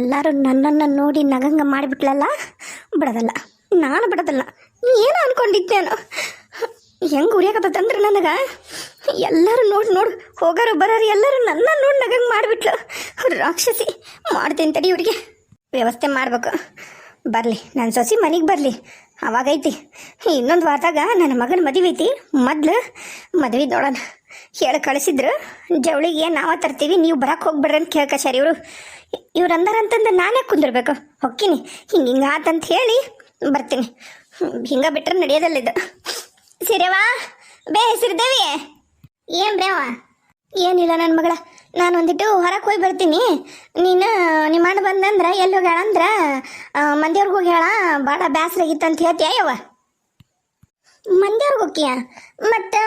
ಎಲ್ಲರೂ ನನ್ನನ್ನು ನೋಡಿ ನಗಂಗ ಮಾಡಿಬಿಟ್ಲಲ್ಲ, ಬಿಡೋದಲ್ಲ, ನಾನು ಬಿಡೋದಲ್ಲ. ಏನು ಅನ್ಕೊಂಡಿದ್ದೇನು, ಹೆಂಗೆ ಉರಿಯಾಕತ್ತಂದ್ರೆ ನನಗೆ ಎಲ್ಲರೂ ನೋಡಿ ಹೋಗೋರು ಬರೋರು ಎಲ್ಲರೂ ನನ್ನ ನೋಡಿ ನಗಂಗೆ ಮಾಡಿಬಿಟ್ಲು. ರಾಕ್ಷಸಿ ಮಾಡ್ತೀನಿ ತಡಿ, ಇವ್ರಿಗೆ ವ್ಯವಸ್ಥೆ ಮಾಡ್ಬೇಕು. ಬರಲಿ ನನ್ನ ಸೊಸಿ ಮನೆಗೆ ಬರಲಿ, ಅವಾಗೈತಿ. ಇನ್ನೊಂದು ವಾರದಾಗ ನನ್ನ ಮಗನ ಮದುವೆ ಐತಿ. ಮೊದಲು ಮದುವೆ ನೋಡೋಣ. ಹೇಳಿ ಕಳಿಸಿದ್ರು ಜವಳಿಗೆ ನಾವ ತರ್ತೀವಿ, ನೀವು ಬರಕ್ಕೆ ಹೋಗ್ಬಿಡ್ರಿ ಅಂತ ಕೇಳ್ಕಶಾರಿ ಇವ್ರು ಅಂದಾರಂತಂದು ನಾನೇ ಕುಂದಿರ್ಬೇಕು. ಹೊಕ್ಕಿನಿ ಹಿಂಗೆ ಆತಂತ ಹೇಳಿ ಬರ್ತೀನಿ. ಹಿಂಗೆ ಬಿಟ್ರೆ ನಡೆಯೋದಲ್ಲಿದ್ದು. ಸಿರೇವಾ ಬೇ ಸಿರಿದೇವಿ, ಏನು ಬೇವ? ಏನಿಲ್ಲ ನನ್ನ ಮಗಳ, ನಾನು ಒಂದಿಟ್ಟು ಹೊರಗೆ ಹೋಗಿ ಬರ್ತೀನಿ. ನೀನು ನಿಮ್ಮ ಅಣ್ಣ ಬಂದಂದ್ರೆ ಎಲ್ಲಿ ಹೋಗ್ಯಾಳ ಅಂದ್ರೆ ಮಂದಿಯವ್ರಿಗೆ ಹೋಗ್ಯಾಳ, ಭಾಳ ಬೇಸರ ಆಗಿತ್ತಂತ ಹೇಳ್ತೀಯ ಯವ್ವ? ಮಂದಿಯವ್ರಿಗೆ ಹೋಗ್ತೀಯ? ಮತ್ತು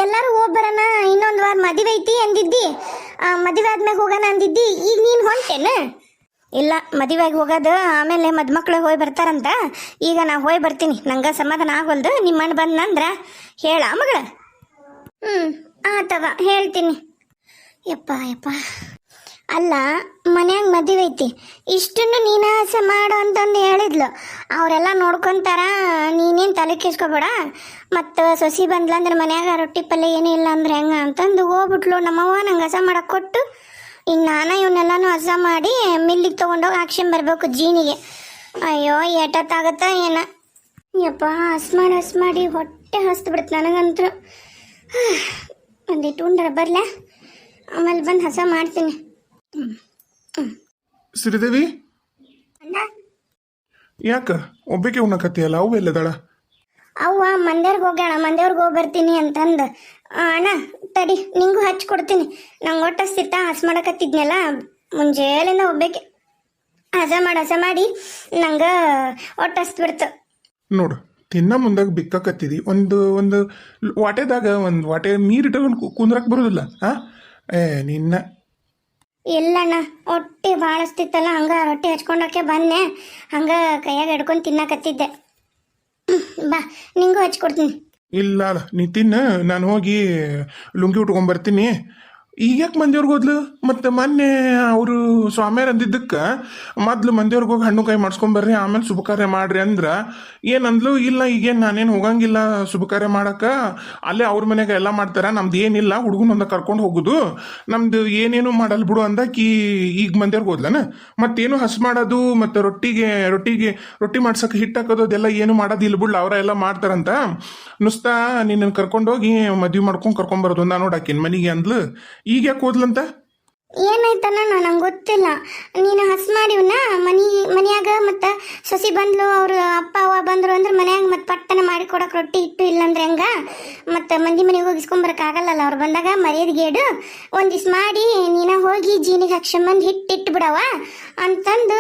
ಎಲ್ಲರೂ ಹೋಗ್ಬರೋಣ, ಇನ್ನೊಂದು ವಾರ ಮದುವೆ ಐತಿ ಅಂದಿದ್ದಿ. ಮದುವೆ ಆದ್ಮೇಲೆ ಹೋಗೋಣ ಅಂದಿದ್ದಿ, ಈಗ ನೀನು ಹೊಂಟೇನು? ಇಲ್ಲ, ಮದುವೆಗೆ ಹೋಗೋದು ಆಮೇಲೆ ಮದುಮಕ್ಳು ಹೋಗಿ ಬರ್ತಾರಂತ. ಈಗ ನಾ ಹೋಗಿ ಬರ್ತೀನಿ, ನಂಗೆ ಸಮಾಧಾನ ಆಗೋಲ್ದು. ನಿಮ್ಮ ಅಣ್ಣ ಬಂದಂದ್ರೆ ಹೇಳ ಮಗಳ. ಆತವ ಹೇಳ್ತೀನಿ. ಯಪ್ಪ ಅಲ್ಲ, ಮನ್ಯಾಗ ಮದುವೆ ಐತಿ, ಇಷ್ಟನ್ನು ನೀನು ಆಸೆ ಮಾಡು ಅಂತಂದು ಹೇಳಿದ್ಲು. ಅವರೆಲ್ಲ ನೋಡ್ಕೊತಾರ, ನೀನೇನು ತಲೆ ಕೆಸ್ಕೊಬೇಡ. ಮತ್ತು ಸೊಸಿ ಬಂದ್ಲಂದ್ರೆ ಮನ್ಯಾಗ ರೊಟ್ಟಿ ಪಲ್ಯ ಏನೂ ಇಲ್ಲ ಅಂದ್ರೆ ಹೆಂಗೆ ಅಂತಂದು ಹೋಗ್ಬಿಟ್ಲು ನಮ್ಮವ್ವ. ನಂಗೆ ಹಸ ಮಾಡಕ್ಕೆ ಕೊಟ್ಟು ಈಗ ನಾನು ಇವನ್ನೆಲ್ಲನೂ ಹಸ ಮಾಡಿ ಮಿಲ್ಲಿಗೆ ತೊಗೊಂಡೋಗಿ ಹಾಕ್ಸ್ಕೊಂಬರ್ಬೇಕು ಜೀನಿಗೆ. ಅಯ್ಯೋ ಏಟತ್ತಾಗತ್ತಾ ಏನ ಯಪ್ಪ. ಹಸ್ ಮಾಡಿ ಹೊಟ್ಟೆ ಹಸ್ತು ಬಿಡುತ್ತೆ ನನಗಂತೂ. ಒಂದಿಟ್ಟು ಉಂಡ್ರ ಬರಲ, ಆಮೇಲೆ ಬಂದು ಹಸ ಮಾಡ್ತೀನಿ. ಶ್ರೀದೇವಿ, ಯಾಕ ಒಬ್ಬಕ್ಕೆ ಉಣ್ಣಕತ್ತಿಯಲ್ಲ? ಅವು ಎಲ್ಲದಾಳ? ಅವ್ವ ಮಂದ್ಯವ್ರಿಗೆ ಹೋಗ್ಯಾಳ, ಮಂದ್ಯವ್ರಿಗೆ ಹೋಗಿ ಬರ್ತೀನಿ ಅಂತಂದು. ಅಣ್ಣ ತಡಿ, ನಿಂಗೂ ಹಚ್ಕೊಡ್ತೀನಿ. ನಂಗೆ ಒಟ್ಟು ಹಸ್ತಿತ್ತ, ಹಸ್ ಮಾಡಕತ್ತಿದ್ನಲ್ಲ ಮುಂಜಾನೆಯಿಂದ ಒಬ್ಬಕ್ಕೆ. ಹಸ ಮಾಡಿ ನಂಗೆ ಒಟ್ಟು ಹಸ್ತು ಬಿಡ್ತು ನೋಡು. ತಿನ್ನ ಮುಂದಾಗ ಬಿಕ್ಕಕತ್ತಿದಿ, ಒಂದು ವಾಟೆದಾಗ ಒಂದು ವಾಟೆ ನೀರಿಟ್ಟು ಕುಂದ್ರಕ್ಕೆ ಬರೋದಿಲ್ಲ. ನಿನ್ನ ಇಲ್ಲಣ್ಣ, ಹೊಟ್ಟೆ ಭಾಳ ಹಸ್ತಿತ್ತಲ್ಲ, ಹಂಗೆ ರೊಟ್ಟಿ ಹಚ್ಕೊಂಡೋಕೆ ಬಂದೆ. ಹಂಗೆ ಕೈಯಾಗ ಹಿಡ್ಕೊಂಡು ತಿನ್ನಕತ್ತಿದ್ದೆ. ಬಾ, ನಿಂಗೂ ಹಚ್ಕೊಡ್ತೀನಿ. ಇಲ್ಲ ನೀ ತಿನ್ನ, ನಾನು ಹೋಗಿ ಲುಂಗಿ ಉಟ್ಕೊಂಡ್ಬರ್ತೀನಿ. ಈಗ ಯಾಕೆ ಮಂದಿಯವ್ರಿಗೆ ಹೋದ್ಲು? ಮತ್ತು ಮೊನ್ನೆ ಅವರು ಸ್ವಾಮಿಯರು ಅಂದಿದ್ದಕ್ಕೆ ಮೊದ್ಲು ಮಂದಿಯವ್ರಿಗೆ ಹೋಗಿ ಹಣ್ಣು ಕಾಯಿ ಮಾಡ್ಸ್ಕೊಂಬರ್ರಿ, ಆಮೇಲೆ ಶುಭ ಕಾರ್ಯ ಮಾಡ್ರಿ ಅಂದ್ರೆ ಏನಂದ್ಲು? ಇಲ್ಲ, ಈಗೇನು ನಾನೇನು ಹೋಗಂಗಿಲ್ಲ ಶುಭ ಕಾರ್ಯ ಮಾಡಕ್ಕೆ, ಅಲ್ಲೇ ಅವ್ರ ಮನೆಗೆ ಎಲ್ಲ ಮಾಡ್ತಾರೆ, ನಮ್ದು ಏನಿಲ್ಲ, ಹುಡುಗನೊಂದ ಕರ್ಕೊಂಡು ಹೋಗೋದು, ನಮ್ದು ಏನೇನು ಮಾಡಲ್ ಬಿಡು ಅಂದಾಕಿ ಈಗ ಮಂದಿಯವ್ರಿಗೆ ಹೋದ್ಲನ. ಮತ್ತೇನು ಹಸ್ ಮಾಡೋದು ಮತ್ತು ರೊಟ್ಟಿ ಮಾಡ್ಸಕ್ಕೆ ಹಿಟ್ಟು ಹಾಕೋದು ಅದೆಲ್ಲ ಏನು ಮಾಡೋದಿಲ್ಲ ಬಿಡ್ಲ, ಅವರ ಎಲ್ಲ ಮಾಡ್ತಾರಂತ. ನುಸ್ತಾ ನಿನ್ನನ್ನು ಕರ್ಕೊಂಡೋಗಿ ಮದುವೆ ಮಾಡ್ಕೊಂಡು ಕರ್ಕೊಂಬರೋದು ನಾನು ನೋಡಾಕಿನ ಮನೆಗೆ ಅಂದ್ಲು. ಈಗ ಯಾಕೆ ಹೋದ್ಲಂತ? ಏನಾಯ್ತಣ್ಣ ನಂಗೆ ಗೊತ್ತಿಲ್ಲ. ನೀನು ಹಸ್ ಮಾಡಿವ್ನ ಮನ್ಯಾಗ, ಮತ್ತು ಸೊಸಿ ಬಂದ್ಲು, ಅವರು ಅಪ್ಪ ಅವ್ವ ಬಂದರು ಅಂದ್ರೆ ಮನ್ಯಾಗ ಮತ್ತು ಪಟ್ಟನ ಮಾಡಿ ಕೊಡಕ್ಕೆ ರೊಟ್ಟಿ ಇಟ್ಟು ಇಲ್ಲಂದ್ರೆ ಹೆಂಗ? ಮತ್ತು ಮಂದಿ ಮನೆಗೆ ಹೋಗಿಸ್ಕೊಂಬರಕ್ಕಾಗಲ್ಲಲ್ಲ, ಅವ್ರು ಬಂದಾಗ ಮರ್ಯಾದೆಗೇಡು ಒಂದಿವ್ಸ ಮಾಡಿ ನೀನು ಹೋಗಿ ಜೀನಿಗೆ ಹಾಕ್ಸ್ಕೊಂಬಂದು ಹಿಟ್ಟು ಬಿಡವ ಅಂತಂದು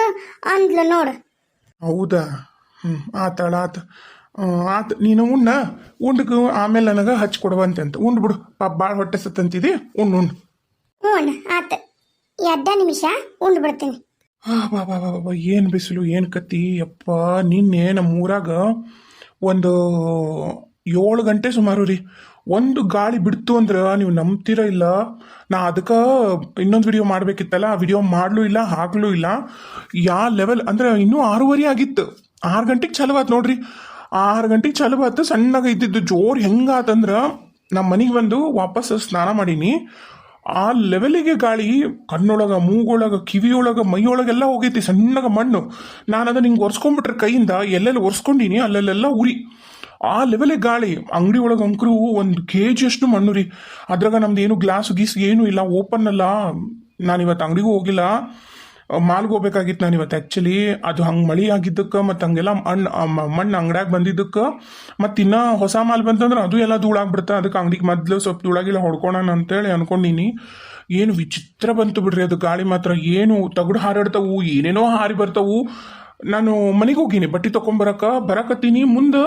ಅಂದ್ಲು ನೋಡು. ಹೌದಾ? ಆತ ನೀನು ಉಂಡಕ್ಕೆ ಆಮೇಲೆ ನನಗೆ ಹಚ್ಕೊಡುವಂತೆ ಅಂತ. ಉಂಡು ಬಿಡು, ಪಾಪ ಭಾಳ ಹೊಟ್ಟೆ ಸತ್ತಂತಿದಿ. ಉಂಡು ಹ್ಞೂ ಆತ, 2 ನಿಮಿಷ ಉಂಡು ಬಿಡ್ತೀನಿ. ಬಾ ಏನು ಬಿಸಿಲು, ಏನು ಕತ್ತಿ ಯಪ್ಪ. ನಿನ್ನೆ ನಮ್ಮೂರಾಗ ಒಂದು 7 ಗಂಟೆ ಸುಮಾರು ರೀ ಒಂದು ಗಾಳಿ ಬಿಡ್ತು ಅಂದ್ರೆ ನೀವು ನಂಬ್ತೀರ ಇಲ್ಲ. ನಾ ಅದಕ್ಕೆ ಇನ್ನೊಂದು ವಿಡಿಯೋ ಮಾಡಬೇಕಿತ್ತಲ್ಲ, ಆ ವಿಡಿಯೋ ಮಾಡಲೂ ಇಲ್ಲ, ಹಾಕಲೂ ಇಲ್ಲ. ಯಾವ ಲೆವೆಲ್ ಅಂದ್ರೆ ಇನ್ನೂ 6:30 ಆಗಿತ್ತು. 6 ಗಂಟೆಗೆ ಚಾಲು ಆಯ್ತು ನೋಡ್ರಿ. 6 ಗಂಟೆಗೆ ಚಾಲು ಆಯ್ತು. ಸಣ್ಣಗೆ ಇದ್ದಿದ್ದು ಜೋರು ಹೆಂಗಾತಂದ್ರೆ ನಮ್ಮ ಮನೆಗೆ ಬಂದು ವಾಪಸ್ ಸ್ನಾನ ಮಾಡೀನಿ. ಆ ಲೆವೆಲಿಗೆ ಗಾಳಿ ಕಣ್ಣೊಳಗೆ, ಮೂಗೊಳಗೆ, ಕಿವಿಯೊಳಗೆ, ಮೈಯೊಳಗೆಲ್ಲ ಹೋಗೈತಿ ಸಣ್ಣಗೆ ಮಣ್ಣು. ನಾನು ಅದನ್ನ ಹಿಂಗೆ ಒರೆಸ್ಕೊಂಡ್ಬಿಟ್ರೆ ಕೈಯಿಂದ ಎಲ್ಲೆಲ್ಲಿ ಒರೆಸ್ಕೊಂಡೀನಿ ಅಲ್ಲೆಲ್ಲ ಉರಿ. ಆ ಲೆವೆಲಿಗೆ ಗಾಳಿ. ಅಂಗಡಿ ಒಳಗೆ ಅಂಕರು 1 kg ಅಷ್ಟು ಮಣ್ಣು ರೀ. ಅದ್ರಾಗ ನಮ್ದು ಏನು ಗ್ಲಾಸ್ ಗೀಸ್ ಏನೂ ಇಲ್ಲ, ಓಪನ್ ಅಲ್ಲ. ನಾನಿವತ್ತು ಅಂಗಡಿಗೂ ಹೋಗಿಲ್ಲ, ಮಾಲ್ಗೆ ಹೋಗ್ಬೇಕಾಗಿತ್ತು ನಾನು ಇವತ್ತು. ಆ್ಯಕ್ಚುಲಿ ಅದು ಹಂಗೆ ಮಳೆ ಆಗಿದ್ದಕ್ಕೆ ಮತ್ತು ಹಂಗೆಲ್ಲ ಮಣ್ಣು ಅಂಗಡ್ಯಾಗ ಬಂದಿದ್ದಕ್ಕೆ, ಮತ್ತು ಇನ್ನೂ ಹೊಸ ಮಾಲ್ ಬಂತಂದ್ರೆ ಅದು ಎಲ್ಲ ಧೂಳಾಗ್ಬಿಡುತ್ತೆ. ಅದಕ್ಕೆ ಅಂಗಡಿಗೆ ಮೊದಲು ಸ್ವಲ್ಪ ಧೂಳಾಗಿಲ್ಲ ಹೊಡ್ಕೊಳೋಣ ಅಂತೇಳಿ ಅನ್ಕೊಂಡೀನಿ. ಏನು ವಿಚಿತ್ರ ಬಂತು ಬಿಡ್ರಿ ಅದು ಗಾಳಿ ಮಾತ್ರ. ಏನು ತಗಡು ಹಾರಾಡ್ತಾವು, ಏನೇನೋ ಹಾರಿ ಬರ್ತಾವು. ನಾನು ಮನೆಗೆ ಹೋಗೀನಿ ಬಟ್ಟೆ ಬರಕತ್ತೀನಿ, ಮುಂದೆ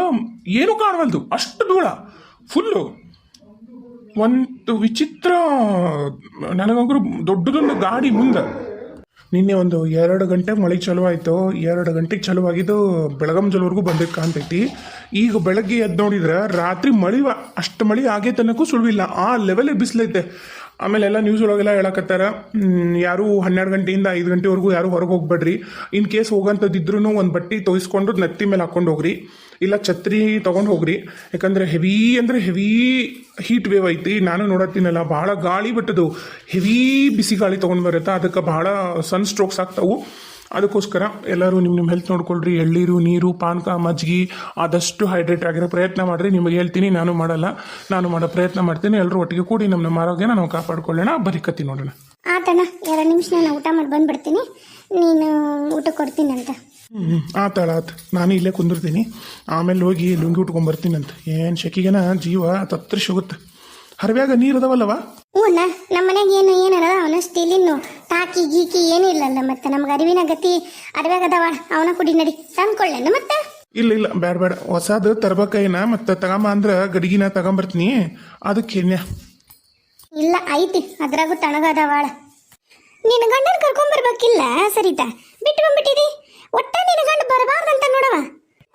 ಏನೂ ಕಾಣವಲ್ದು, ಅಷ್ಟು ಧೂಳ ಫುಲ್ಲು. ಒಂದು ವಿಚಿತ್ರ, ನನಗಂಕರು ದೊಡ್ಡದೊಂದು ಗಾಡಿ ಮುಂದೆ. ನಿನ್ನೆ ಒಂದು 2 ಗಂಟೆಗೆ ಮಳೆ ಚಲೋ ಆಯಿತು. 2 ಗಂಟೆಗೆ ಚಲುವಾಗಿದ್ದು ಬೆಳಗಂಜಲ್ವರೆಗೂ ಬಂದಿದ್ದು ಕಾಣ್ತೈತಿ. ಈಗ ಬೆಳಗ್ಗೆ ಎದ್ದು ನೋಡಿದ್ರೆ ರಾತ್ರಿ ಅಷ್ಟು ಮಳೆ ಆಗೇ ತನಕೂ ಸುಳಿವಿಲ್ಲ. ಆ ಲೆವೆಲಿಗೆ ಬಿಸಿಲೈತೆ. ಆಮೇಲೆ ಎಲ್ಲ ನ್ಯೂಸ್ ಒಳಗೆಲ್ಲ ಹೇಳಕತ್ತಾರ ಯಾರು 12 ಗಂಟೆಯಿಂದ 5 ಗಂಟೆವರೆಗೂ ಯಾರು ಹೊರಗೆ ಹೋಗ್ಬೇಡ್ರಿ. ಇನ್ ಕೇಸ್ ಹೋಗಂಥದ್ದಿದ್ರು ಒಂದು ಬಟ್ಟೆ ತೊಯಿಸ್ಕೊಂಡು ನೆತ್ತಿ ಮೇಲೆ ಹಾಕೊಂಡು ಹೋಗ್ರಿ, ಇಲ್ಲ ಛತ್ರಿ ತೊಗೊಂಡು ಹೋಗ್ರಿ. ಯಾಕಂದ್ರೆ ಹೆವಿ ಅಂದರೆ ಹೆವಿ ಹೀಟ್ ವೇವ್ ಐತಿ. ನಾನು ನೋಡತ್ತೀನಲ್ಲ, ಭಾಳ ಗಾಳಿ ಬಿಟ್ಟದು, ಹೆವಿ ಬಿಸಿ ಗಾಳಿ ತೊಗೊಂಡು ಬರುತ್ತೆ. ಅದಕ್ಕೆ ಭಾಳ ಸನ್ ಸ್ಟ್ರೋಕ್ಸ್ ಆಗ್ತಾವು. ಅದಕ್ಕೋಸ್ಕರ ಎಲ್ಲರೂ ನಿಮ್ಮ ಹೆಲ್ತ್ ನೋಡ್ಕೊಳ್ರಿ. ಎಳ್ಳೀರು, ನೀರು, ಪಾನಕ, ಮಜ್ಜಿಗೆ ಆದಷ್ಟು ಹೈಡ್ರೇಟ್ ಆಗಿರೋ ಪ್ರಯತ್ನ ಮಾಡಿರಿ. ನಿಮಗೆ ಹೇಳ್ತೀನಿ, ನಾನು ಮಾಡೋ ಪ್ರಯತ್ನ ಮಾಡ್ತೀನಿ. ಎಲ್ಲರೂ ಒಟ್ಟಿಗೆ ಕೂಡಿ ನಮ್ಮ ಆರೋಗ್ಯನ ನಾವು ಕಾಪಾಡ್ಕೊಳ್ಳೋಣ. ಬರೀಕತ್ತಿ ನೋಡೋಣ. ಆತಣ್ಣ, 2 ನಿಮಿಷ ನಾನು ಊಟ ಮಾಡಿ ಬಂದ್ಬಿಡ್ತೀನಿ, ನೀನು ಊಟ ಕೊಡ್ತೀನಂತ. ಆತು. ನಾನು ಇಲ್ಲೇ ಕುಂದಿರ್ತೀನಿ. ಆಮೇಲೆ ಹೋಗಿ ಲುಂಗಿ ಉಟ್ಕೊಂಡ್ಬರ್ತೀನಂತ. ಏನು ಶೆಕಿಗೆನ ಜೀವ ತತ್ರ ಸಿಗುತ್ತೆ. ಹರವ್ಯಾಗ ನೀರು ಅದಾವಲ್ಲವ? ಹ್ಞೂ ನಮ್ಮ ಮನೆಗೆ ಏನಾರ ಅವನ ಸ್ಟೀಲಿನ ಟಾಕಿ ಗೀಕಿ ಏನೂ ಇಲ್ಲಲ್ಲ. ಮತ್ತೆ ನಮ್ಗೆ ಅರಿವಿನ ಗತಿ ಅರಿವ್ಯಾಗ ಅದಾವ, ಅವನ ಕುಡಿ ನಡಿ ತಂದ್ಕೊಳ್ಳೇನು ಮತ್ತೆ? ಇಲ್ಲ ಬೇಡ ಹೊಸದು ತರ್ಬೇಕೇನ. ಮತ್ತೆ ತಗೊಂಬ ಅಂದ್ರೆ ಗಡಿಗಿನ ತಗೊಂಬರ್ತೀನಿ. ಅದಕ್ಕೆ ಇಲ್ಲ ಐತಿ, ಅದ್ರಾಗೂ ತಣಗದವಾಳ. ನಿನ್ನ ಗಂಡನ ಕರ್ಕೊಂಬರ್ಬೇಕಿಲ್ಲ ಸರಿತಾ, ಬಿಟ್ಟು ಬಂದ್ಬಿಟ್ಟಿದಿ. ಒಟ್ಟ ನಿನ್ನ ಗಂಡ ಬರಬಾರ್ದಂತ ನೋಡವ.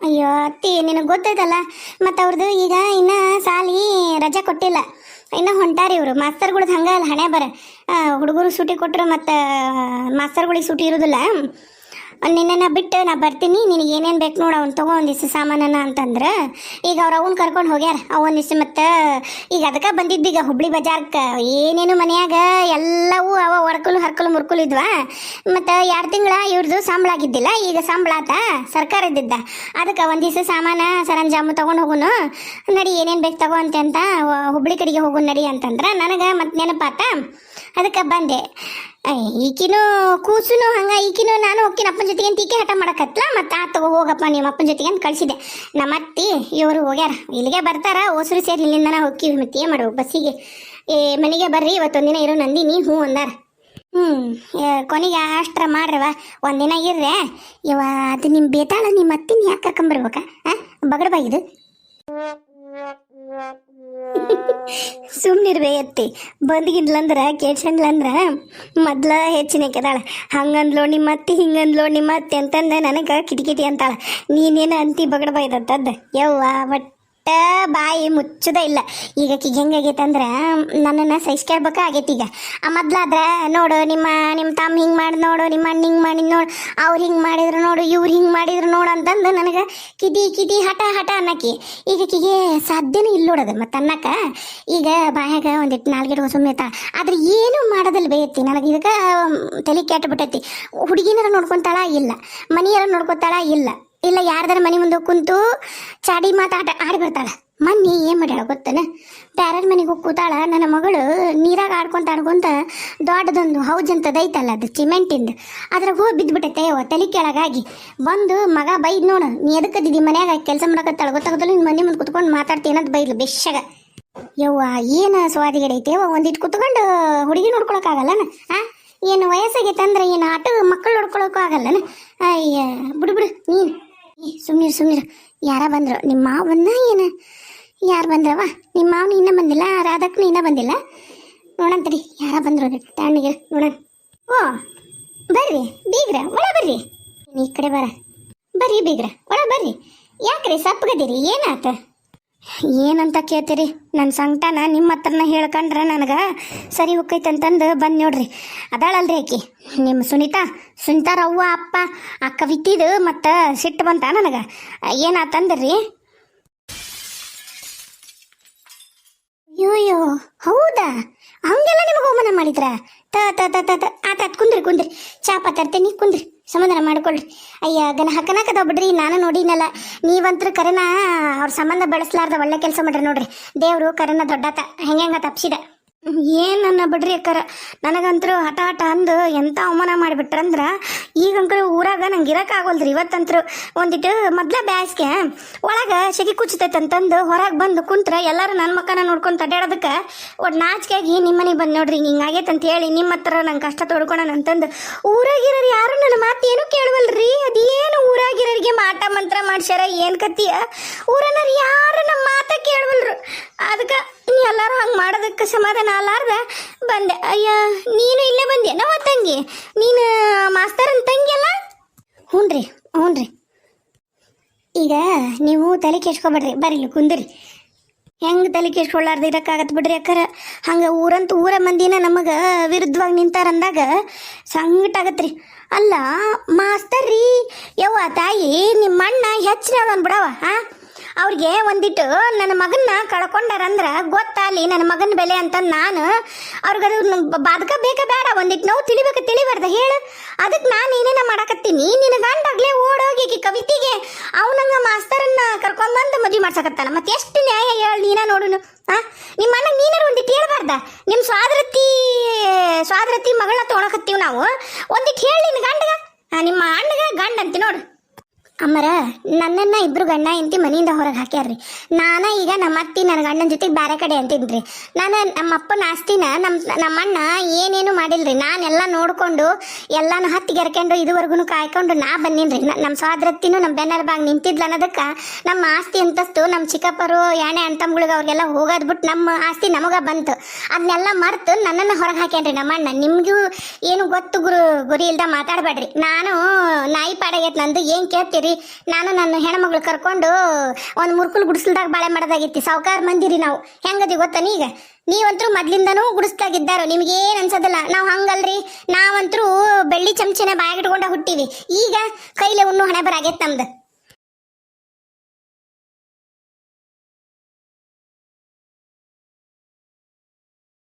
ಅಯ್ಯೋ ಅತ್ತಿ, ನಿನಗೆ ಗೊತ್ತೈತಲ್ಲ, ಮತ್ತು ಅವ್ರದ್ದು ಈಗ ಇನ್ನ ಸಾಲಿ ರಜೆ ಕೊಟ್ಟಿಲ್ಲ, ಇನ್ನು ಹೊಂಟಾರಿ ಇವರು. ಮಾಸ್ತರ್ಗಳದ್ದು ಹಂಗೆ ಅಲ್ಲ ಹಣೆ ಬರ. ಹುಡುಗರು ಸೂಟಿ ಕೊಟ್ಟರು ಮತ್ತು ಮಾಸ್ತರ್ಗಳಿಗೆ ಸೂಟಿ ಇರೋದಿಲ್ಲ. ನಿನ್ನ ಬಿಟ್ಟು ನಾ ಬರ್ತೀನಿ, ನಿನಗೆ ಏನೇನು ಬೇಕು ನೋಡು, ಅವ್ನು ತಗೋ ಒಂದಿಷ್ಟು ಸಾಮಾನನ ಅಂತಂದ್ರೆ ಈಗ ಅವ್ರು ಅವನ್ನ ಕರ್ಕೊಂಡು ಹೋಗ್ಯಾರ. ಅವನಿಷ್ಟು ಮತ್ತು ಈಗ ಅದಕ್ಕೆ ಬಂದಿದ್ದೀಗ ಹುಬ್ಳಿ ಬಜಾರ್ಕ್ಕೆ. ಏನೇನು ಮನೆಯಾಗ ಎಲ್ಲವೂ ಅವ ಹರ್ಕಲು ಮುರ್ಕಲು ಇದ್ವಾ. ಮತ್ತು 2 ತಿಂಗಳ ಇವ್ರದ್ದು ಸಂಬಳ ಆಗಿದ್ದಿಲ್ಲ, ಈಗ ಸಂಬಳ ಆತ ಸರ್ಕಾರದಿದ್ದ. ಅದಕ್ಕೆ ಒಂದಿಷ್ಟು ಸಾಮಾನ ಸರಂಜಾಮು ತೊಗೊಂಡು ಹೋಗುನು ನಡಿ, ಏನೇನು ಬೇಕು ತಗೋ ಅಂತ ಹುಬ್ಳಿ ಕಡೆಗೆ ಹೋಗು ನಡಿ ಅಂತಂದ್ರೆ ನನಗೆ ಮತ್ತೆ ನೆನಪಾತ. ಅದಕ್ಕೆ ಬಂದೆ. ಈಕಿನೂ ಕೂಸುನು ಹಂಗೆ, ಈಕಿನೂ ನಾನು ಹೋಗ್ತೀನಿ ಅಪ್ಪನ ಜೊತೆಗೆ ಅಂತ ಈಕೆ ಹಠ ಮಾಡಕತ್ಲ. ಮತ್ತು ತಗೋ ಹೋಗಪ್ಪ ನಿಮ್ಮ ಅಪ್ಪನ ಜೊತೆಗೆ ಅಂತ ಕಳಿಸಿದೆ. ನಮ್ಮ ಅತ್ತಿ ಇವರು ಹೋಗ್ಯಾರ, ಇಲ್ಲಿಗೆ ಬರ್ತಾರ. ಹೊಸರು ಸೇರಿ ಇಲ್ಲಿಂದ ಹೋಗ್ತೀವಿ. ಮತ್ತೆ ಏನು ಮಾಡುವ, ಬಸ್ಸಿಗೆ ಮನೆಗೆ ಬರ್ರಿ ಇವತ್ತೊಂದಿನ ಇರೋ ನಂದಿನಿ ಹ್ಞೂ ಅಂದಾರ. ಕೊನೆಗೆ ಅಷ್ಟ್ರ ಮಾಡ್ರವ, ಒಂದಿನ ಇರ್ರೆ. ಇವ ಅದು ನಿಮ್ಮ ಬೇತಾಳ ನಿಮ್ಮ ಅತ್ತಿನ ಯಾಕೆ ಕರ್ಕೊಂಬರ್ಬೇಕ? ಬಗಡ್ಬಾಗಿದು ಸುಮ್ಮನಿರ್ಬೇ ಎತ್ತಿ ಬಂದ್ಗಿದ್ಲಂದ್ರೆ ಕೇಳ್ಸಂಡ್ಲಂದ್ರೆ ಮೊದ್ಲ ಹೆಚ್ಚಿನ ಕೆದಾಳ. ಹಂಗಂದ್ಲೋ ನಿಮ್ಮ ಅತ್ತಿ, ಹಿಂಗಂದ್ಲೋ ನಿಮ್ಮ ಅತ್ತಿ ಅಂತಂದು ನನಗೆ ಕಿಟಿಕಿಟಿ ಅಂತಾಳ. ನೀನೇನು ಅಂತಿ ಬಗಡ್ಬಾಯ್ದತ್ತದ್ದು ಯವ್ವ. ಬಟ್ ಬಾಯಿ ಮುಚ್ಚದ ಇಲ್ಲ. ಈಗ ಆಕಿಗೆ ಹೆಂಗಾಗೈತೆ ಅಂದ್ರೆ ನನ್ನನ್ನು ಸಹಿಸ್ಕೊಳ್ಬೇಕಾಗೈತಿ. ಈಗ ಆ ಮೊದ್ಲಾದ್ರೆ ನೋಡು ನಿಮ್ಮ ತಮ್ಮ ಹಿಂಗೆ ಮಾಡಿ ನೋಡು, ನಿಮ್ಮ ಅಣ್ಣ ಹಿಂಗೆ ಮಾಡಿ ನೋಡು, ಅವ್ರು ಹಿಂಗೆ ಮಾಡಿದ್ರು ನೋಡು, ಇವ್ರು ಹಿಂಗೆ ಮಾಡಿದ್ರು ನೋಡು ಅಂತಂದು ನನಗೆ ಕಿಟಿ ಹಠ ಅನ್ನಕ್ಕೆ. ಈಗ ಆಕಿಗೆ ಸಾಧ್ಯನೇ ಇಲ್ಲ ನೋಡೋದು ಮತ್ತು ಅನ್ನಕ್ಕೆ. ಈಗ ಬಾಯಾಗ ಒಂದಿಟ್ಟು ನಾಲ್ಗಿಡುವ ಸುಮ್ಮನೆ ಆದ್ರೆ ಏನೂ ಮಾಡೋದಿಲ್ಲ ಬೇಯತ್ತಿ. ನನಗೆ ಇದಕ್ಕೆ ತಲೆ ಕೆಟ್ಟಬಿಟ್ಟೈತಿ. ಹುಡುಗಿನಾರ ನೋಡ್ಕೊತಾಳ ಇಲ್ಲ, ಮನೆಯಾರ ನೋಡ್ಕೊತಾಳ ಇಲ್ಲ ಯಾರ್ದಾರ ಮನೆ ಮುಂದೆ ಕುಂತು ಚಾಡಿ ಮಾತಾಟ ಆಡಿ ಬರ್ತಾಳ. ಮನ್ನಿ ಏನು ಮಾಡ್ಯಾಳ ಗೊತ್ತನ, ಪ್ಯಾರರ ಮನೆಗೆ ಹೋಗಿ ಕೂತಾಳ. ನನ್ನ ಮಗಳು ನೀರಾಗ ಆಡ್ಕೊಂತ ದೊಡ್ಡದೊಂದು ಹೌಜ್ ಅಂತದೈತಲ್ಲ, ಅದು ಸಿಮೆಂಟಿಂದ, ಅದ್ರಾಗ ಹೋಗಿ ಬಿದ್ದುಬಿಟ್ಟೈತೆ ತಲೆ ಕೆಳಗಾಗಿ. ಬಂದು ಮಗ ಬೈದ್ ನೋಡು, ನೀ ಎದಕ್ಕದಿದ್ದಿ ಮನ್ಯಾಗ ಕೆಲಸ ಮಾಡಕತ್ತಾಳ ಗೊತ್ತಾಗೋದಿಲ್ಲ, ನಿನ್ನ ಮನೆ ಮುಂದೆ ಕುತ್ಕೊಂಡು ಮಾತಾಡ್ತೀನಂತ ಬೈದ್ಲು ಬೆಶ್ಶಾಗ. ಯವ್ವ ಏನು ಸ್ವಾದಿಗಡೈತೆ ಒಂದಿಟ್ಟು ಕುತ್ಕೊಂಡು ಹುಡುಗಿ ನೋಡ್ಕೊಳಕ್ಕಾಗಲ್ಲನ? ಏನು ವಯಸ್ಸಾಗೈತೆ ಏನು ಆಟ ಮಕ್ಕಳು ನೋಡ್ಕೊಳಕ್ಕೂ ಆಗಲ್ಲನ? ಅಯ್ಯ ಬಿಡು ನೀನು ಸುಮ್ಮನಿರು. ಯಾರ ಬಂದ್ರು? ನಿಮ್ಮ ಮಾವನ್ನ ಏನು ಯಾರು ಬಂದ್ರವ? ನಿಮ್ಮ ಮಾವನು ಇನ್ನೂ ಬಂದಿಲ್ಲ, ರಾಧಕ್ಕೂ ಇನ್ನೂ ಬಂದಿಲ್ಲ. ನೋಡಂತಡಿ ಯಾರ ಬಂದ್ರು ತಣ್ಣಗೆ ನೋಡೋಣ. ಓ ಬರ್ರಿ ಬೀಗ್ರ, ಒಳ ಬರ್ರಿ. ಈ ಕಡೆ ಬರ್ರಿ ಬೀಗ್ರ, ಒಳ ಬರ್ರಿ. ಯಾಕ್ರಿ ಸಪ್ಪಗದಿರಿ, ಏನಾತ? ಏನಂತ ಕೇಳ್ತೀರಿ? ನನ್ನ ಸಂಕಟನ ನಿಮ್ಮ ಹತ್ರನ ಹೇಳ್ಕೊಂಡ್ರೆ ನನಗೆ ಸರಿ ಹೋಗ್ತೈತಂತಂದು ಬಂದು ನೋಡ್ರಿ. ಅದಾಳಲ್ರಿ ಆಕಿ ನಿಮ್ಮ ಸುನಿತಾರ ಅವ್ವ ಅಪ್ಪ ಆ ಕವಿತಿದು ಮತ್ತು ಸಿಟ್ಟು ಬಂತ ನನಗೆ. ಏನಾತಂದ್ರಿ? ಅಯ್ಯೋ ಹೌದಾ, ಹಂಗೆಲ್ಲ ನಿಮಗೆ ಅವಮಾನ ಮಾಡಿದ್ರ? ಆತ ಕುಂದ್ರಿ ಚಾಪ ತರ್ತೇನೆ, ಕುಂದ್ರಿ ಸಮಾಧಾನ ಮಾಡ್ಕೊಳ್ರಿ. ಅಯ್ಯ ಗನ ಹಕ್ಕನಾಕದ ಬಿಡ್ರಿ, ನಾನು ನೋಡಿನಲ್ಲ. ನೀವಂತರೂ ಕರೆನ ಅವ್ರ ಸಂಬಂಧ ಬೆಳೆಸ್ಲಾರ್ದ ಒಳ್ಳೆ ಕೆಲಸ ಮಾಡ್ರಿ ನೋಡ್ರಿ. ದೇವರು ಕರೆನ ದೊಡ್ಡಾತ ಹೆಂಗ ತಪ್ಸಿದ. ಏನನ್ನ ಬಿಡ್ರಿ ಅಕ್ಕರ, ನನಗಂತರೂ ಹಠ ಅಂದು ಎಂಥ ಅವಮಾನ ಮಾಡಿಬಿಟ್ರಂದ್ರೆ ಈಗಂಕರು ಊರಾಗ ನಂಗೆ ಇರೋಕ್ಕಾಗೋಲ್ರಿ. ಇವತ್ತಂತರೂ ಒಂದಿಟ್ಟು ಮೊದ್ಲ ಬ್ಯಾಸ್ಗೆ ಒಳಗೆ ಸೆಗಿ ಕುಚ್ಚತೈತಂತಂದು ಹೊರಗೆ ಬಂದು ಕುಂತ್ರೆ ಎಲ್ಲರೂ ನನ್ನ ಮಕ್ಕನ ನೋಡ್ಕೊಂಡು ಅಡ್ಡಾಡೋದಕ್ಕೆ ಒಟ್ಟು ನಾಚಿಕೆಯಾಗಿ ನಿಮ್ಮನೆಗೆ ಬಂದು ನೋಡ್ರಿ ಹಿಂಗಾಗೈತಂತ ಹೇಳಿ ನಿಮ್ಮ ಹತ್ರ ನಂಗೆ ಕಷ್ಟ ತೊಡ್ಕೊಳೋಣ ಅಂತಂದು. ಊರಾಗಿರೋರು ಯಾರು ನನ್ನ ಮಾತೇನು ಕೇಳವಲ್ರಿ. ಅದೇನು ಊರಾಗಿರೋರಿಗೆ ಮಾಟ ಮಂತ್ರ ಮಾಡ್ಸ್ಯಾರ, ಏನು ಕತ್ತಿಯ? ಊರನ್ನರು ಯಾರು ನಮ್ಮ ಮಾತ ಕೇಳವಲ್ರು. ಅದಕ್ಕೆ ಎಲ್ಲರೂ ಹಂಗೆ ಮಾಡೋದಕ್ಕೆ ಸಮಾಧಾನ ಅಲ್ಲಾರ್ದ ಬಂದೆ. ಅಯ್ಯ ನೀನು ಇಲ್ಲೇ ಬಂದ್ಯಾ ನಮ್ಮ ತಂಗಿ? ನೀನು ಮಾಸ್ತರನ್ ತಂಗಿ ಅಲ್ಲ? ಹ್ಞೂ ರೀ. ಈಗ ನೀವು ತಲೆ ಕೆಡ್ಸ್ಕೊಬೇಡ್ರಿ, ಬರ್ರಿ ಕುಂದ್ರಿ. ಹೆಂಗೆ ತಲೆ ಕೆಡ್ಸ್ಕೊಳ್ಳಾರ್ದು ಇರೋಕ್ಕಾಗತ್ತೆ ಬಿಡ್ರಿ ಅಕ್ಕಾರ. ಹಂಗೆ ಊರಂತೂ ಊರ ಮಂದಿನ ನಮಗೆ ವಿರುದ್ಧವಾಗಿ ನಿಂತಾರಂದಾಗ ಸಂಕಟ ಆಗತ್ರಿ. ಅಲ್ಲ ಮಾಸ್ತರ್ ರೀ, ಯವ್ವ ತಾಯಿ ನಿಮ್ಮ ಅಣ್ಣ ಹೆಚ್ಚಿನ ಬಿಡವ. ಅವ್ರಿಗೆ ಒಂದಿಟ್ಟು ನನ್ನ ಮಗನ್ನ ಕಳ್ಕೊಂಡಾರಂದ್ರೆ ಗೊತ್ತಾಲಿ ನನ್ನ ಮಗನ ಬೆಲೆ ಅಂತ ನಾನು ಅವ್ರಿಗೆ ಅದು ಬಾಧಕ ಬೇಕಾ ಬೇಡ, ಒಂದಿಟ್ಟು ನೋವು ತಿಳಿಬಾರ್ದ ಹೇಳು. ಅದಕ್ಕೆ ನಾನು ಏನೇನ ಮಾಡಕತ್ತೀನಿ, ನಿನ್ನ ಗಂಡಾಗ್ಲೇ ಓಡೋಗಿ ಕವಿತೆಗೆ ಅವನಂಗ ಮಾಸ್ತರನ್ನ ಕರ್ಕೊಂಬಂದು ಮದುವೆ ಮಾಡ್ಸಕತ್ತಾನ. ಮತ್ತೆ ಎಷ್ಟು ನ್ಯಾಯ ಹೇಳಿ ನೀನ ನೋಡುನು. ನಿಮ್ಮ ಅಣ್ಣ ನೀನಾರು ಒಂದಿಟ್ಟು ಹೇಳ್ಬಾರ್ದ? ನಿಮ್ಮ ಸ್ವಾದ್ರತಿ ಮಗಳನ್ನ ತೊಗೊಳಕತ್ತೀವಿ ನಾವು, ಒಂದಿಟ್ಟು ಹೇಳಿ ನಿನ್ನ ಗಂಡಗ, ನಿಮ್ಮ ಅಣ್ಣಗ ಗಂಡ ಅಂತಿ ನೋಡು. ಅಮ್ಮರ ನನ್ನನ್ನು ಇಬ್ರು ಗಂಡ ಎಂತಿ ಮನೆಯಿಂದ ಹೊರಗೆ ಹಾಕ್ಯಾರ್ರಿ. ನಾನು ಈಗ ನಮ್ಮ ಅತ್ತಿ ನನ್ನ ಗಂಡನ ಜೊತೆಗೆ ಬೇರೆ ಕಡೆ ಅಂತಿನ್ರಿ. ನಾನು ನಮ್ಮ ಅಪ್ಪನ ಆಸ್ತಿನ ನಮ್ಮಣ್ಣ ಏನೇನು ಮಾಡಿಲ್ರಿ. ನಾನೆಲ್ಲ ನೋಡಿಕೊಂಡು ಎಲ್ಲಾನು ಹತ್ತಿಗೆರ್ಕೊಂಡು ಇದುವರೆಗೂ ಕಾಯ್ಕೊಂಡು ನಾ ಬನ್ನಿನ್ರಿ. ನಮ್ಮ ಸೋದರತ್ತಿನೂ ನಮ್ಮ ಬೆನ್ನರ ಬಾಗ್ ನಿಂತಿದ್ಲ ಅನ್ನೋದಕ್ಕೆ ನಮ್ಮ ಆಸ್ತಿ ಅಂತಸ್ತು ನಮ್ಮ ಚಿಕ್ಕಪ್ಪರು ಯಾಣೆ ಅಂತಮ್ಗಳಿಗೆ ಅವ್ರಿಗೆಲ್ಲ ಹೋಗೋದು ಬಿಟ್ಟು ನಮ್ಮ ಆಸ್ತಿ ನಮಗೆ ಬಂತು. ಅದನ್ನೆಲ್ಲ ಮರ್ತು ನನ್ನನ್ನು ಹೊರಗೆ ಹಾಕ್ಯಾನ್ರಿ ನಮ್ಮಣ್ಣ. ನಿಮಗೂ ಏನು ಗೊತ್ತು ಗುರಿ ಇಲ್ದ ಮಾತಾಡಬೇಡ್ರಿ. ನಾನು ನಾಯಿ ಪಾಡಾಗೈತೆ ನಂದು, ಏನು ಕೇಳ್ತೀರಿ? ನಾನು ನನ್ನ ಹೆಣ್ಮಗಳು ಕರ್ಕೊಂಡು ಒಂದು ಮುರ್ಕುಲ್ ಗುಡಿಸಲ್ದಾಗ ಬಾಳೆ ಮಾಡೋದಾಗಿತ್ತು. ಸಾವುಕಾರ ಮಂದಿರಿ ನಾವು. ಹೆಂಗದಿ ಗೊತ್ತಾ ಈಗ? ನೀವಂತರೂ ಮೊದ್ಲಿಂದನೂ ಗುಡಿಸ್ದಾಗಿದ್ದಾರೋ, ನಿಮ್ಗೇನು ಅನ್ಸೋದಿಲ್ಲ. ನಾವು ಹಂಗಲ್ರಿ, ನಾವಂತರೂ ಬೆಳ್ಳಿ ಚಮಚನ ಬಾಯಾಗಿಟ್ಕೊಂಡ ಹುಟ್ಟಿವಿ. ಈಗ ಕೈಲೆ ಉಣ್ಣು ಹಣೆ ಬರಾಗೈತೆ ನಮ್ದು.